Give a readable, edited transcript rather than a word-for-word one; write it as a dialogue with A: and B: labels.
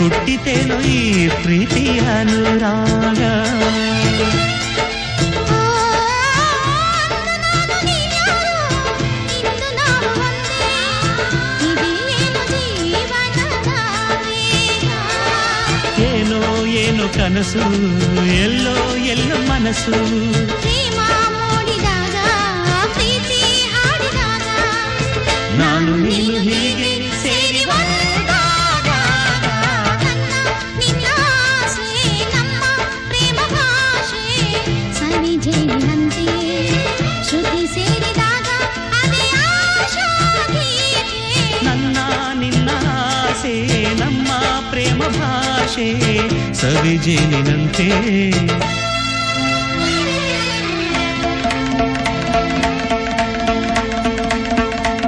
A: ಹುಟ್ಟಿತೇನೋ ಈ ಪ್ರೀತಿಯ ಅನುರಾಗ. ಏನೋ ಏನೋ ಕನಸು, ಎಲ್ಲೋ ಎಲ್ಲೋ ಮನಸ್ಸು, ನಾನು ನೀನು ಹೀಗೆ ಸೇರಿ ಒಂದಾದಾಗ
B: ನಿನ್ನ ಆಸೆ ನಮ್ಮ ಪ್ರೇಮ ಭಾಷೆ ಸವಿಜೇನಿನಂತೆ ಶ್ರುತಿ ಸೇರಿದಾಗ ಅದೇ ಆಶಾ ಗೀತೆ.
A: ನನ್ನ ನಿನ್ನ ಆಸೆ ನಮ್ಮ ಪ್ರೇಮ ಭಾಷೆ ಸವಿಜೇನಿನಂತೆ